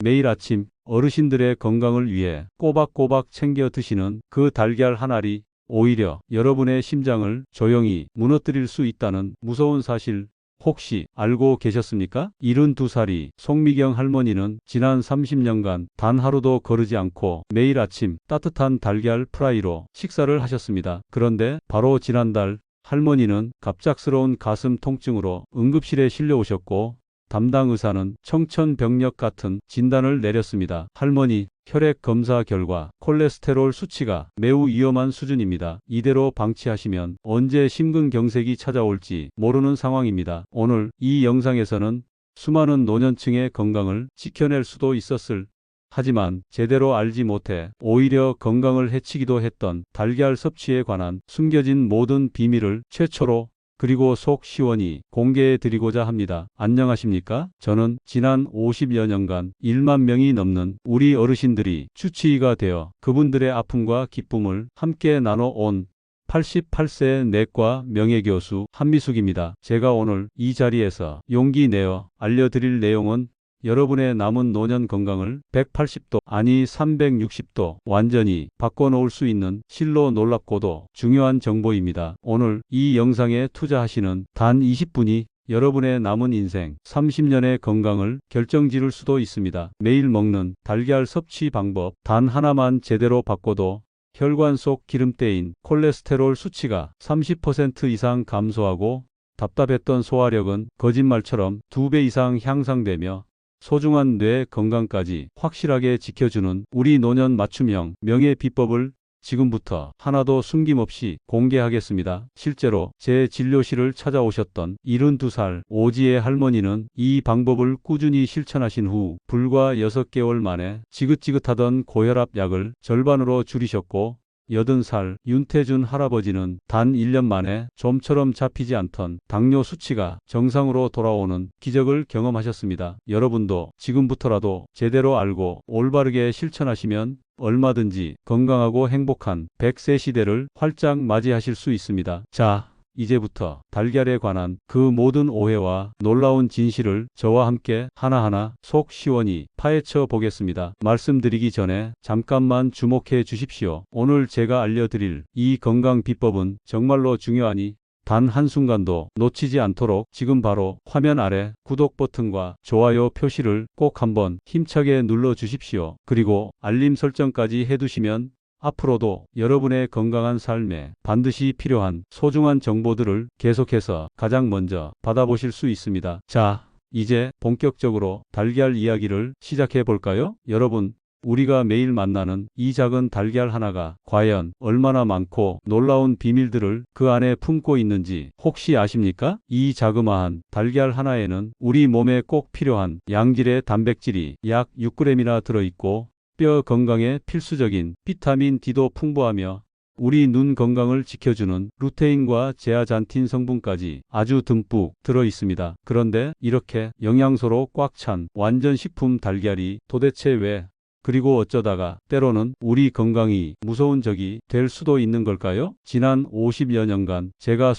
매일 아침 어르신들의 건강을 위해 꼬박꼬박 챙겨 드시는 그 달걀 한 알이 오히려 여러분의 심장을 조용히 무너뜨릴 수 있다는 무서운 사실 혹시 알고 계셨습니까? 72살이 송미경 할머니는 지난 30년간 단 하루도 거르지 않고 매일 아침 따뜻한 달걀 프라이로 식사를 하셨습니다. 그런데 바로 지난달 할머니는 갑작스러운 가슴 통증으로 응급실에 실려오셨고 담당 의사는 청천벽력 같은 진단을 내렸습니다. 할머니 혈액 검사 결과 콜레스테롤 수치가 매우 위험한 수준입니다. 이대로 방치하시면 언제 심근경색이 찾아올지 모르는 상황입니다. 오늘 이 영상에서는 수많은 노년층의 건강을 지켜낼 수도 있었을 하지만 제대로 알지 못해 오히려 건강을 해치기도 했던 달걀 섭취에 관한 숨겨진 모든 비밀을 최초로 그리고 속 시원히 공개해 드리고자 합니다. 안녕하십니까? 저는 지난 50여 년간 1만 명이 넘는 우리 어르신들이 주치의가 되어 그분들의 아픔과 기쁨을 함께 나눠온 88세 내과 명예교수 한미숙입니다. 제가 오늘 이 자리에서 용기 내어 알려드릴 내용은 여러분의 남은 노년 건강을 180도 아니 360도 완전히 바꿔놓을 수 있는 실로 놀랍고도 중요한 정보입니다. 오늘 이 영상에 투자하시는 단 20분이 여러분의 남은 인생 30년의 건강을 결정지을 수도 있습니다. 매일 먹는 달걀 섭취 방법 단 하나만 제대로 바꿔도 혈관 속 기름때인 콜레스테롤 수치가 30% 이상 감소하고 답답했던 소화력은 거짓말처럼 2배 이상 향상되며 소중한 뇌 건강까지 확실하게 지켜주는 우리 노년 맞춤형 명예 비법을 지금부터 하나도 숨김없이 공개하겠습니다. 실제로 제 진료실을 찾아오셨던 72살 오지의 할머니는 이 방법을 꾸준히 실천하신 후 불과 6개월 만에 지긋지긋하던 고혈압 약을 절반으로 줄이셨고 80살 윤태준 할아버지는 단 1년 만에 좀처럼 잡히지 않던 당뇨 수치가 정상으로 돌아오는 기적을 경험하셨습니다. 여러분도 지금부터라도 제대로 알고 올바르게 실천하시면 얼마든지 건강하고 행복한 100세 시대를 활짝 맞이하실 수 있습니다. 자, 이제부터 달걀에 관한 그 모든 오해와 놀라운 진실을 저와 함께 하나하나 속 시원히 파헤쳐 보겠습니다. 말씀드리기 전에 잠깐만 주목해 주십시오. 오늘 제가 알려드릴 이 건강 비법은 정말로 중요하니 단 한순간도 놓치지 않도록 지금 바로 화면 아래 구독 버튼과 좋아요 표시를 꼭 한번 힘차게 눌러 주십시오. 그리고 알림 설정까지 해두시면 앞으로도 여러분의 건강한 삶에 반드시 필요한 소중한 정보들을 계속해서 가장 먼저 받아보실 수 있습니다. 자, 이제 본격적으로 달걀 이야기를 시작해 볼까요? 여러분, 우리가 매일 만나는 이 작은 달걀 하나가 과연 얼마나 많고 놀라운 비밀들을 그 안에 품고 있는지 혹시 아십니까? 이 자그마한 달걀 하나에는 우리 몸에 꼭 필요한 양질의 단백질이 약 6g이나 들어있고 뼈 건강에 필수적인 비타민 D도 풍부하며 우리 눈 건강을 지켜주는 루테인과 제아잔틴 성분까지 아주 듬뿍 들어 있습니다. 그런데 이렇게 영양소로 꽉 찬 완전 식품 달걀이 도대체 왜 그리고 어쩌다가 때로는 우리 건강이 무서운 적이 될 수도 있는 걸까요? 지난 50여 년간 제가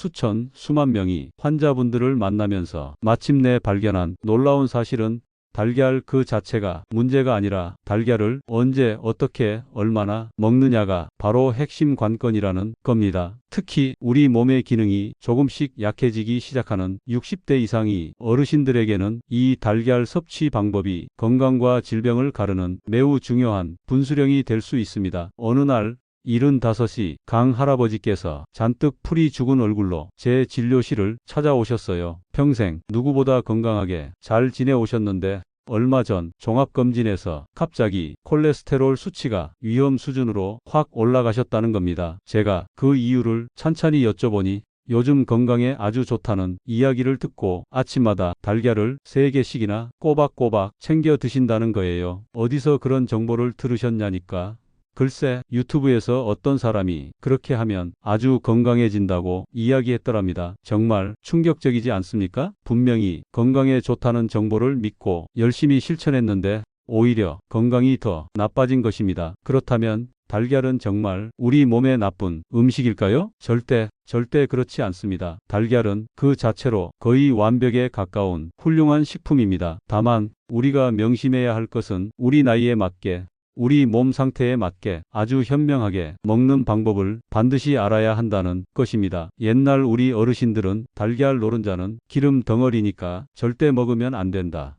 수만 명의 환자분들을 만나면서 마침내 발견한 놀라운 사실은 달걀 그 자체가 문제가 아니라 달걀을 언제 어떻게 얼마나 먹느냐가 바로 핵심 관건이라는 겁니다. 특히 우리 몸의 기능이 조금씩 약해지기 시작하는 60대 이상의 어르신들에게는 이 달걀 섭취 방법이 건강과 질병을 가르는 매우 중요한 분수령이 될 수 있습니다. 어느 날 75이 강 할아버지께서 잔뜩 풀이 죽은 얼굴로 제 진료실을 찾아오셨어요. 평생 누구보다 건강하게 잘 지내오셨는데 얼마 전 종합검진에서 갑자기 콜레스테롤 수치가 위험 수준으로 확 올라가셨다는 겁니다. 제가 그 이유를 찬찬히 여쭤보니 요즘 건강에 아주 좋다는 이야기를 듣고 아침마다 달걀을 3개씩이나 꼬박꼬박 챙겨 드신다는 거예요. 어디서 그런 정보를 들으셨냐니까. 글쎄 유튜브에서 어떤 사람이 그렇게 하면 아주 건강해진다고 이야기했더랍니다. 정말 충격적이지 않습니까? 분명히 건강에 좋다는 정보를 믿고 열심히 실천했는데 오히려 건강이 더 나빠진 것입니다. 그렇다면 달걀은 정말 우리 몸에 나쁜 음식일까요? 절대 그렇지 않습니다. 달걀은 그 자체로 거의 완벽에 가까운 훌륭한 식품입니다. 다만 우리가 명심해야 할 것은 우리 나이에 맞게, 우리 몸 상태에 맞게 아주 현명하게 먹는 방법을 반드시 알아야 한다는 것입니다. 옛날 우리 어르신들은 달걀 노른자는 기름 덩어리니까 절대 먹으면 안 된다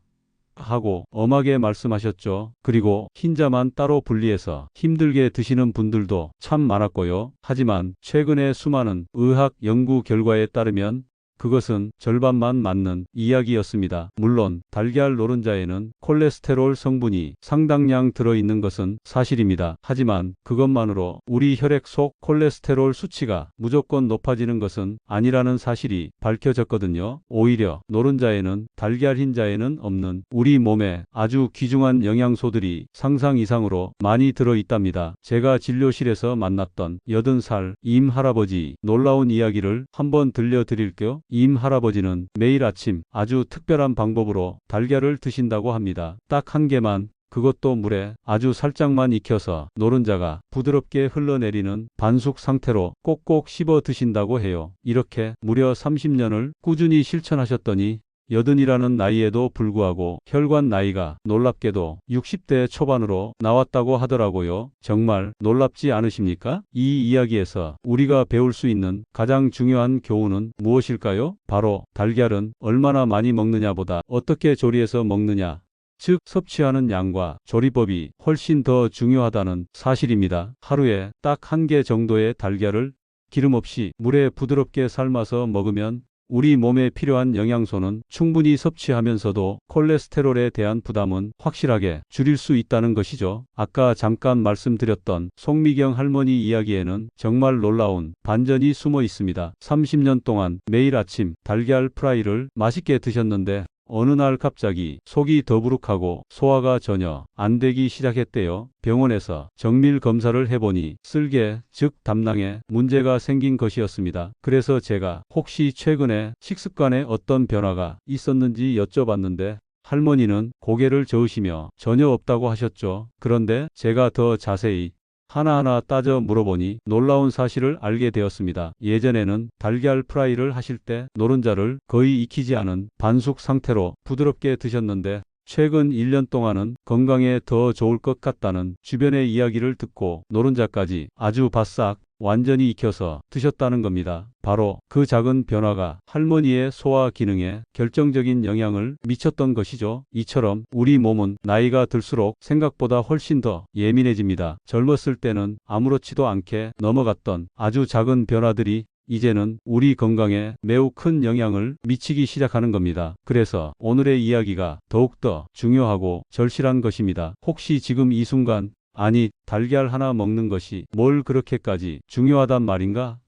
하고 엄하게 말씀하셨죠. 그리고 흰자만 따로 분리해서 힘들게 드시는 분들도 참 많았고요. 하지만 최근에 수많은 의학 연구 결과에 따르면 그것은 절반만 맞는 이야기였습니다. 물론 달걀 노른자에는 콜레스테롤 성분이 상당량 들어있는 것은 사실입니다. 하지만 그것만으로 우리 혈액 속 콜레스테롤 수치가 무조건 높아지는 것은 아니라는 사실이 밝혀졌거든요. 오히려 노른자에는 달걀 흰자에는 없는 우리 몸에 아주 귀중한 영양소들이 상상 이상으로 많이 들어있답니다. 제가 진료실에서 만났던 80살 임 할아버지 놀라운 이야기를 한번 들려드릴게요. 임 할아버지는 매일 아침 아주 특별한 방법으로 달걀을 드신다고 합니다. 딱 한 개만, 그것도 물에 아주 살짝만 익혀서 노른자가 부드럽게 흘러내리는 반숙 상태로 꼭꼭 씹어 드신다고 해요. 이렇게 무려 30년을 꾸준히 실천하셨더니 80이라는 나이에도 불구하고 혈관 나이가 놀랍게도 60대 초반으로 나왔다고 하더라고요. 정말 놀랍지 않으십니까? 이 이야기에서 우리가 배울 수 있는 가장 중요한 교훈은 무엇일까요? 바로 달걀은 얼마나 많이 먹느냐보다 어떻게 조리해서 먹느냐, 즉 섭취하는 양과 조리법이 훨씬 더 중요하다는 사실입니다. 하루에 딱 한 개 정도의 달걀을 기름 없이 물에 부드럽게 삶아서 먹으면 우리 몸에 필요한 영양소는 충분히 섭취하면서도 콜레스테롤에 대한 부담은 확실하게 줄일 수 있다는 것이죠. 아까 잠깐 말씀드렸던 송미경 할머니 이야기에는 정말 놀라운 반전이 숨어 있습니다. 30년 동안 매일 아침 달걀 프라이를 맛있게 드셨는데 어느 날 갑자기 속이 더부룩하고 소화가 전혀 안 되기 시작했대요. 병원에서 정밀 검사를 해보니 쓸개, 즉 담낭에 문제가 생긴 것이었습니다. 그래서 제가 혹시 최근에 식습관에 어떤 변화가 있었는지 여쭤봤는데 할머니는 고개를 저으시며 전혀 없다고 하셨죠. 그런데 제가 더 자세히 하나하나 따져 물어보니 놀라운 사실을 알게 되었습니다. 예전에는 달걀 프라이를 하실 때 노른자를 거의 익히지 않은 반숙 상태로 부드럽게 드셨는데 최근 1년 동안은 건강에 더 좋을 것 같다는 주변의 이야기를 듣고 노른자까지 아주 바싹 완전히 익혀서 드셨다는 겁니다. 바로 그 작은 변화가 할머니의 소화 기능에 결정적인 영향을 미쳤던 것이죠. 이처럼 우리 몸은 나이가 들수록 생각보다 훨씬 더 예민해집니다. 젊었을 때는 아무렇지도 않게 넘어갔던 아주 작은 변화들이 이제는 우리 건강에 매우 큰 영향을 미치기 시작하는 겁니다. 그래서 오늘의 이야기가 더욱더 중요하고 절실한 것입니다. 혹시 지금 이 순간 아니, 달걀 하나 먹는 것이 뭘 그렇게까지 중요하단 말인가?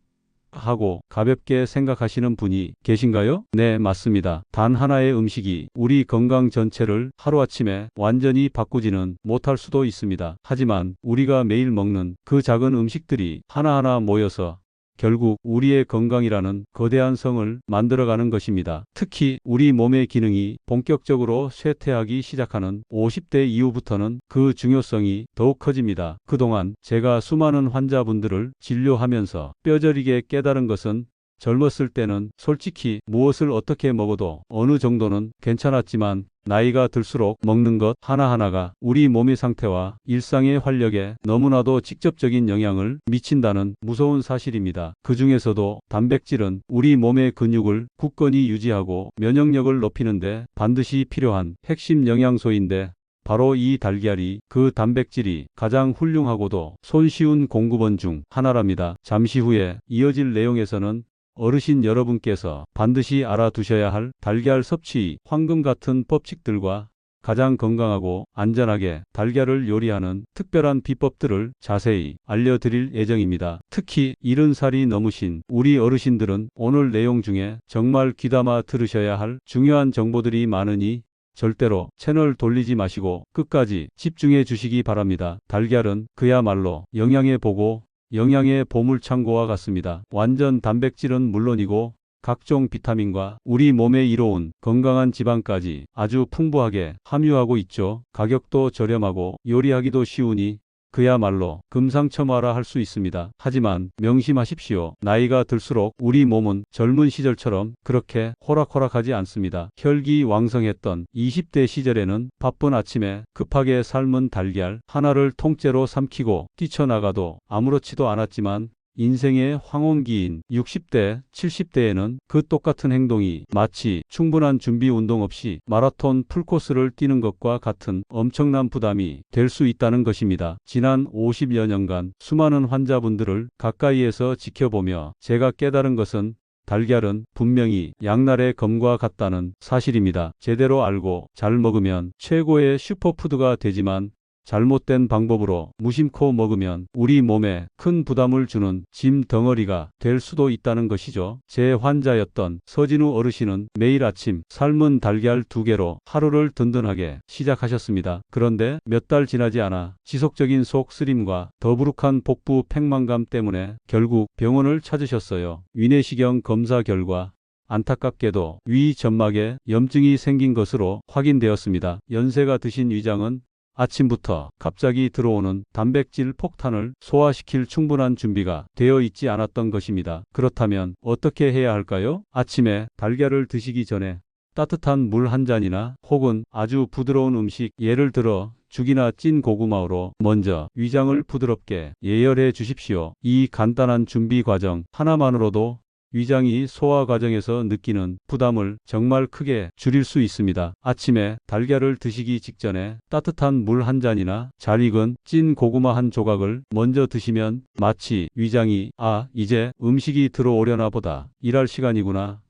하고 가볍게 생각하시는 분이 계신가요? 네, 맞습니다. 단 하나의 음식이 우리 건강 전체를 하루아침에 완전히 바꾸지는 못할 수도 있습니다. 하지만 우리가 매일 먹는 그 작은 음식들이 하나하나 모여서 결국 우리의 건강이라는 거대한 성을 만들어가는 것입니다. 특히 우리 몸의 기능이 본격적으로 쇠퇴하기 시작하는 50대 이후부터는 그 중요성이 더욱 커집니다. 그동안 제가 수많은 환자분들을 진료하면서 뼈저리게 깨달은 것은 젊었을 때는 솔직히 무엇을 어떻게 먹어도 어느 정도는 괜찮았지만 나이가 들수록 먹는 것 하나하나가 우리 몸의 상태와 일상의 활력에 너무나도 직접적인 영향을 미친다는 무서운 사실입니다. 그 중에서도 단백질은 우리 몸의 근육을 굳건히 유지하고 면역력을 높이는데 반드시 필요한 핵심 영양소인데 바로 이 달걀이 그 단백질이 가장 훌륭하고도 손쉬운 공급원 중 하나랍니다. 잠시 후에 이어질 내용에서는 어르신 여러분께서 반드시 알아두셔야 할 달걀 섭취 황금 같은 법칙들과 가장 건강하고 안전하게 달걀을 요리하는 특별한 비법들을 자세히 알려드릴 예정입니다. 특히 70살이 넘으신 우리 어르신들은 오늘 내용 중에 정말 귀담아 들으셔야 할 중요한 정보들이 많으니 절대로 채널 돌리지 마시고 끝까지 집중해 주시기 바랍니다. 달걀은 그야말로 영양의 보고 영양의 보물창고와 같습니다. 완전 단백질은 물론이고 각종 비타민과 우리 몸에 이로운 건강한 지방까지 아주 풍부하게 함유하고 있죠. 가격도 저렴하고 요리하기도 쉬우니 그야말로 금상첨화라 할 수 있습니다. 하지만 명심하십시오. 나이가 들수록 우리 몸은 젊은 시절처럼 그렇게 호락호락하지 않습니다. 혈기왕성했던 20대 시절에는 바쁜 아침에 급하게 삶은 달걀 하나를 통째로 삼키고 뛰쳐나가도 아무렇지도 않았지만 인생의 황혼기인 60대, 70대에는 그 똑같은 행동이 마치 충분한 준비 운동 없이 마라톤 풀코스를 뛰는 것과 같은 엄청난 부담이 될 수 있다는 것입니다. 지난 50여 년간 수많은 환자분들을 가까이에서 지켜보며 제가 깨달은 것은 달걀은 분명히 양날의 검과 같다는 사실입니다. 제대로 알고 잘 먹으면 최고의 슈퍼푸드가 되지만 잘못된 방법으로 무심코 먹으면 우리 몸에 큰 부담을 주는 짐 덩어리가 될 수도 있다는 것이죠. 제 환자였던 서진우 어르신은 매일 아침 삶은 달걀 2개로 하루를 든든하게 시작하셨습니다. 그런데 몇 달 지나지 않아 지속적인 속 쓰림과 더부룩한 복부 팽만감 때문에 결국 병원을 찾으셨어요. 위내시경 검사 결과 안타깝게도 위 점막에 염증이 생긴 것으로 확인되었습니다. 연세가 드신 위장은 아침부터 갑자기 들어오는 단백질 폭탄을 소화시킬 충분한 준비가 되어 있지 않았던 것입니다. 그렇다면 어떻게 해야 할까요? 아침에 달걀을 드시기 전에 따뜻한 물 한 잔이나 혹은 아주 부드러운 음식, 예를 들어 죽이나 찐 고구마로 먼저 위장을 부드럽게 예열해 주십시오. 이 간단한 준비 과정 하나만으로도 위장이 소화 과정에서 느끼는 부담을 정말 크게 줄일 수 있습니다. 아침에 달걀을 드시기 직전에 따뜻한 물 한 잔이나 잘 익은 찐 고구마 한 조각을 먼저 드시면 마치 위장이 이제 음식이 들어오려나 보다, 일할 시간이구나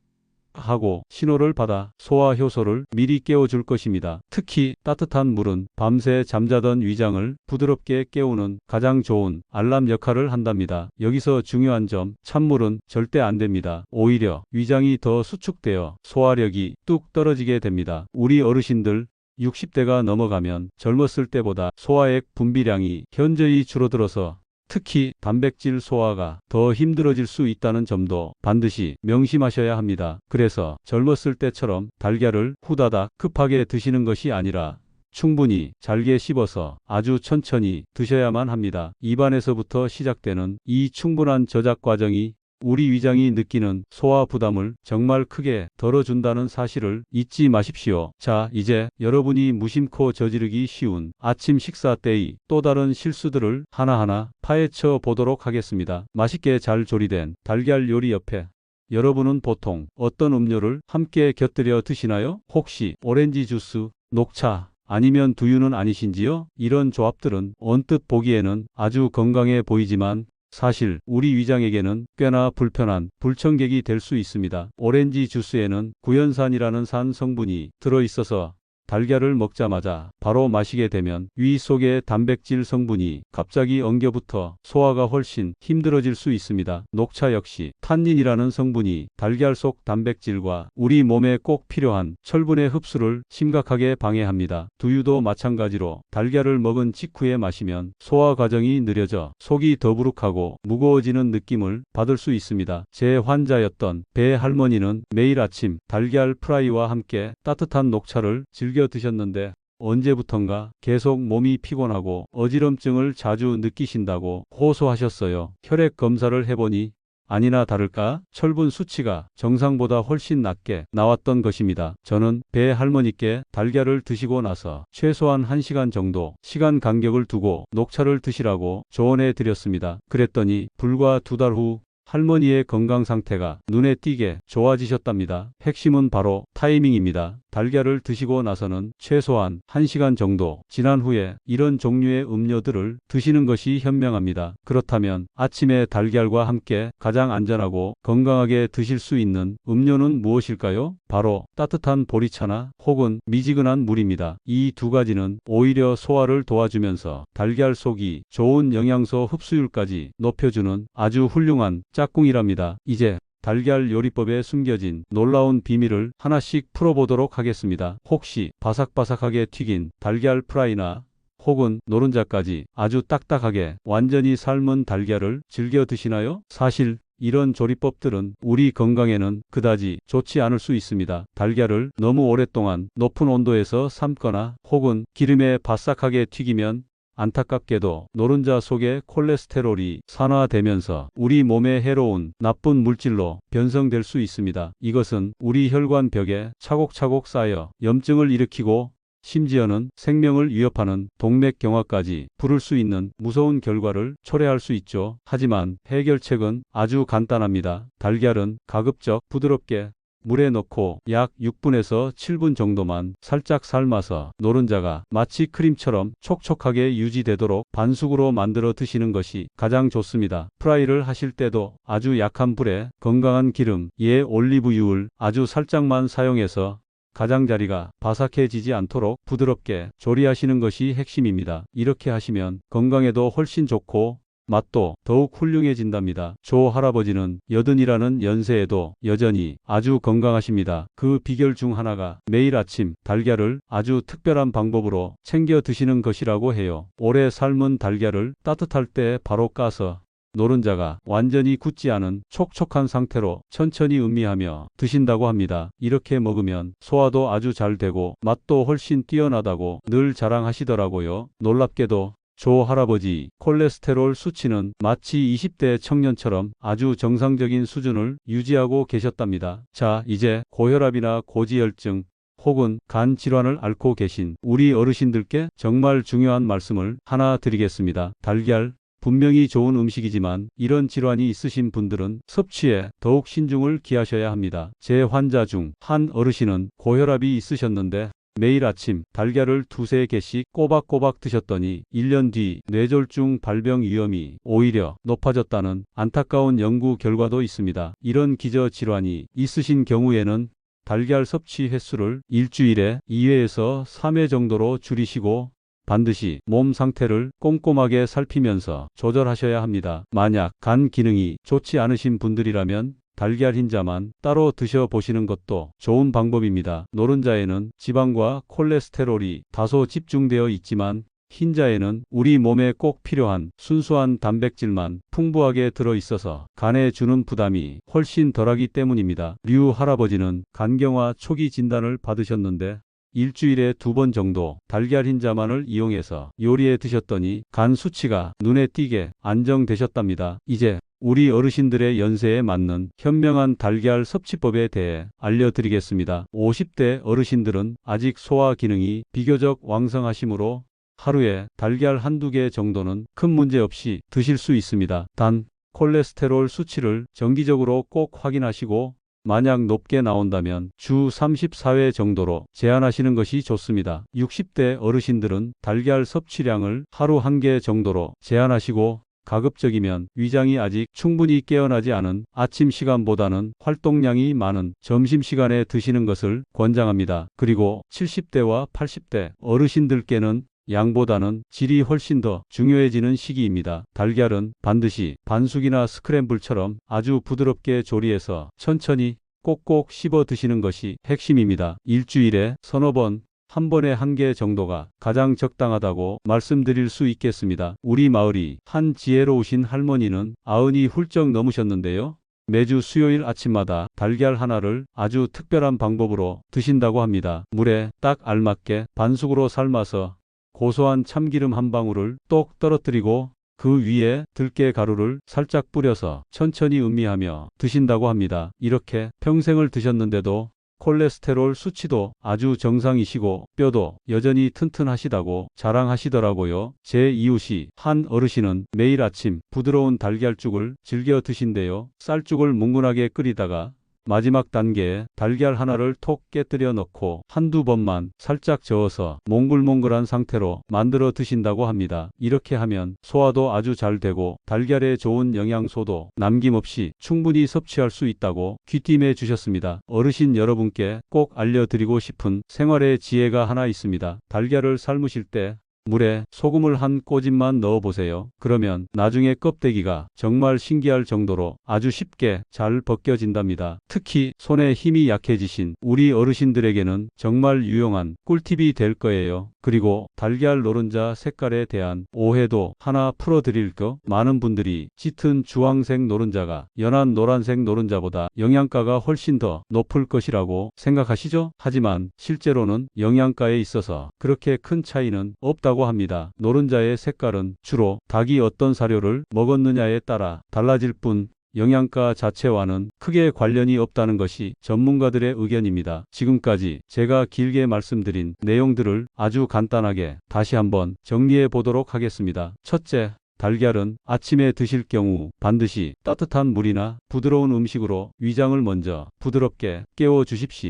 하고 신호를 받아 소화 효소를 미리 깨워줄 것입니다. 특히 따뜻한 물은 밤새 잠자던 위장을 부드럽게 깨우는 가장 좋은 알람 역할을 한답니다. 여기서 중요한 점, 찬물은 절대 안 됩니다. 오히려 위장이 더 수축되어 소화력이 뚝 떨어지게 됩니다. 우리 어르신들 60대가 넘어가면 젊었을 때보다 소화액 분비량이 현저히 줄어들어서 특히 단백질 소화가 더 힘들어질 수 있다는 점도 반드시 명심하셔야 합니다. 그래서 젊었을 때처럼 달걀을 후다닥 급하게 드시는 것이 아니라 충분히 잘게 씹어서 아주 천천히 드셔야만 합니다. 입안에서부터 시작되는 이 충분한 저작 과정이 우리 위장이 느끼는 소화 부담을 정말 크게 덜어준다는 사실을 잊지 마십시오. 자, 이제 여러분이 무심코 저지르기 쉬운 아침 식사 때의 또 다른 실수들을 하나하나 파헤쳐 보도록 하겠습니다. 맛있게 잘 조리된 달걀 요리 옆에 여러분은 보통 어떤 음료를 함께 곁들여 드시나요? 혹시 오렌지 주스, 녹차, 아니면 두유는 아니신지요? 이런 조합들은 언뜻 보기에는 아주 건강해 보이지만 사실 우리 위장에게는 꽤나 불편한 불청객이 될 수 있습니다. 오렌지 주스에는 구연산이라는 산 성분이 들어있어서 달걀을 먹자마자 바로 마시게 되면 위 속의 단백질 성분이 갑자기 엉겨붙어 소화가 훨씬 힘들어질 수 있습니다. 녹차 역시 탄닌이라는 성분이 달걀 속 단백질과 우리 몸에 꼭 필요한 철분의 흡수를 심각하게 방해합니다. 두유도 마찬가지로 달걀을 먹은 직후에 마시면 소화 과정이 느려져 속이 더부룩하고 무거워지는 느낌을 받을 수 있습니다. 제 환자였던 배 할머니는 매일 아침 달걀 프라이와 함께 따뜻한 녹차를 즐겨 드셨는데 언제부턴가 계속 몸이 피곤하고 어지럼증을 자주 느끼신다고 호소하셨어요. 혈액 검사를 해보니 아니나 다를까 철분 수치가 정상보다 훨씬 낮게 나왔던 것입니다. 저는 배 할머니께 달걀을 드시고 나서 최소한 1시간 정도 시간 간격을 두고 녹차를 드시라고 조언해 드렸습니다. 그랬더니 불과 2달 후 할머니의 건강 상태가 눈에 띄게 좋아지셨답니다. 핵심은 바로 타이밍입니다. 달걀을 드시고 나서는 최소한 1시간 정도 지난 후에 이런 종류의 음료들을 드시는 것이 현명합니다. 그렇다면 아침에 달걀과 함께 가장 안전하고 건강하게 드실 수 있는 음료는 무엇일까요? 바로 따뜻한 보리차나 혹은 미지근한 물입니다. 이 두 가지는 오히려 소화를 도와주면서 달걀 속이 좋은 영양소 흡수율까지 높여주는 아주 훌륭한 짝꿍이랍니다. 이제 달걀 요리법에 숨겨진 놀라운 비밀을 하나씩 풀어보도록 하겠습니다. 혹시 바삭바삭하게 튀긴 달걀 프라이나 혹은 노른자까지 아주 딱딱하게 완전히 삶은 달걀을 즐겨 드시나요? 사실 이런 조리법들은 우리 건강에는 그다지 좋지 않을 수 있습니다. 달걀을 너무 오랫동안 높은 온도에서 삶거나 혹은 기름에 바싹하게 튀기면 안타깝게도 노른자 속의 콜레스테롤이 산화되면서 우리 몸에 해로운 나쁜 물질로 변성될 수 있습니다. 이것은 우리 혈관 벽에 차곡차곡 쌓여 염증을 일으키고 심지어는 생명을 위협하는 동맥경화까지 부를 수 있는 무서운 결과를 초래할 수 있죠. 하지만 해결책은 아주 간단합니다. 달걀은 가급적 부드럽게 물에 넣고 약 6분에서 7분 정도만 살짝 삶아서 노른자가 마치 크림처럼 촉촉하게 유지되도록 반숙으로 만들어 드시는 것이 가장 좋습니다. 프라이를 하실 때도 아주 약한 불에 건강한 기름, 올리브유를 아주 살짝만 사용해서 가장자리가 바삭해지지 않도록 부드럽게 조리하시는 것이 핵심입니다. 이렇게 하시면 건강에도 훨씬 좋고 맛도 더욱 훌륭해진답니다. 조 할아버지는 80이라는 연세에도 여전히 아주 건강하십니다. 그 비결 중 하나가 매일 아침 달걀을 아주 특별한 방법으로 챙겨 드시는 것이라고 해요. 오래 삶은 달걀을 따뜻할 때 바로 까서 노른자가 완전히 굳지 않은 촉촉한 상태로 천천히 음미하며 드신다고 합니다. 이렇게 먹으면 소화도 아주 잘 되고 맛도 훨씬 뛰어나다고 늘 자랑하시더라고요. 놀랍게도 조 할아버지 콜레스테롤 수치는 마치 20대 청년처럼 아주 정상적인 수준을 유지하고 계셨답니다. 자, 이제 고혈압이나 고지혈증 혹은 간 질환을 앓고 계신 우리 어르신들께 정말 중요한 말씀을 하나 드리겠습니다. 달걀 분명히 좋은 음식이지만 이런 질환이 있으신 분들은 섭취에 더욱 신중을 기하셔야 합니다. 제 환자 중 한 어르신은 고혈압이 있으셨는데 매일 아침 달걀을 2~3개씩 꼬박꼬박 드셨더니 1년 뒤 뇌졸중 발병 위험이 오히려 높아졌다는 안타까운 연구 결과도 있습니다. 이런 기저질환이 있으신 경우에는 달걀 섭취 횟수를 일주일에 2회에서 3회 정도로 줄이시고 반드시 몸 상태를 꼼꼼하게 살피면서 조절하셔야 합니다. 만약 간 기능이 좋지 않으신 분들이라면 달걀 흰자만 따로 드셔보시는 것도 좋은 방법입니다. 노른자에는 지방과 콜레스테롤이 다소 집중되어 있지만 흰자에는 우리 몸에 꼭 필요한 순수한 단백질만 풍부하게 들어있어서 간에 주는 부담이 훨씬 덜하기 때문입니다. 류 할아버지는 간경화 초기 진단을 받으셨는데 일주일에 2번 정도 달걀 흰자만을 이용해서 요리해 드셨더니 간 수치가 눈에 띄게 안정되셨답니다. 이제 우리 어르신들의 연세에 맞는 현명한 달걀 섭취법에 대해 알려드리겠습니다. 50대 어르신들은 아직 소화 기능이 비교적 왕성하시므로 하루에 달걀 한두 개 정도는 큰 문제 없이 드실 수 있습니다. 단, 콜레스테롤 수치를 정기적으로 꼭 확인하시고 만약 높게 나온다면 주 34회 정도로 제한하시는 것이 좋습니다. 60대 어르신들은 달걀 섭취량을 하루 1개 정도로 제한하시고 가급적이면 위장이 아직 충분히 깨어나지 않은 아침 시간보다는 활동량이 많은 점심시간에 드시는 것을 권장합니다. 그리고 70대와 80대 어르신들께는 양보다는 질이 훨씬 더 중요해지는 시기입니다. 달걀은 반드시 반숙이나 스크램블처럼 아주 부드럽게 조리해서 천천히 꼭꼭 씹어 드시는 것이 핵심입니다. 일주일에 서너 번, 한 번에 1개 정도가 가장 적당하다고 말씀드릴 수 있겠습니다. 우리 마을이 한 지혜로우신 할머니는 90이 훌쩍 넘으셨는데요. 매주 수요일 아침마다 달걀 하나를 아주 특별한 방법으로 드신다고 합니다. 물에 딱 알맞게 반숙으로 삶아서 고소한 참기름 한 방울을 똑 떨어뜨리고 그 위에 들깨 가루를 살짝 뿌려서 천천히 음미하며 드신다고 합니다. 이렇게 평생을 드셨는데도 콜레스테롤 수치도 아주 정상이시고 뼈도 여전히 튼튼하시다고 자랑하시더라고요. 제 이웃이 한 어르신은 매일 아침 부드러운 달걀죽을 즐겨 드신대요. 쌀죽을 뭉근하게 끓이다가 마지막 단계에 달걀 하나를 톡 깨뜨려 넣고 한두 번만 살짝 저어서 몽글몽글한 상태로 만들어 드신다고 합니다. 이렇게 하면 소화도 아주 잘 되고 달걀에 좋은 영양소도 남김없이 충분히 섭취할 수 있다고 귀띔해 주셨습니다. 어르신 여러분께 꼭 알려드리고 싶은 생활의 지혜가 하나 있습니다. 달걀을 삶으실 때 물에 소금을 한 꼬집만 넣어보세요. 그러면 나중에 껍데기가 정말 신기할 정도로 아주 쉽게 잘 벗겨진답니다. 특히 손에 힘이 약해지신 우리 어르신들에게는 정말 유용한 꿀팁이 될 거예요. 그리고 달걀 노른자 색깔에 대한 오해도 하나 풀어드릴까? 많은 분들이 짙은 주황색 노른자가 연한 노란색 노른자보다 영양가가 훨씬 더 높을 것이라고 생각하시죠? 하지만 실제로는 영양가에 있어서 그렇게 큰 차이는 없다고 있다고 합니다. 노른자의 색깔은 주로 닭이 어떤 사료를 먹었느냐에 따라 달라질 뿐 영양가 자체와는 크게 관련이 없다는 것이 전문가들의 의견입니다. 지금까지 제가 길게 말씀드린 내용들을 아주 간단하게 다시 한번 정리해 보도록 하겠습니다. 첫째, 달걀은 아침에 드실 경우 반드시 따뜻한 물이나 부드러운 음식으로 위장을 먼저 부드럽게 깨워 주십시오.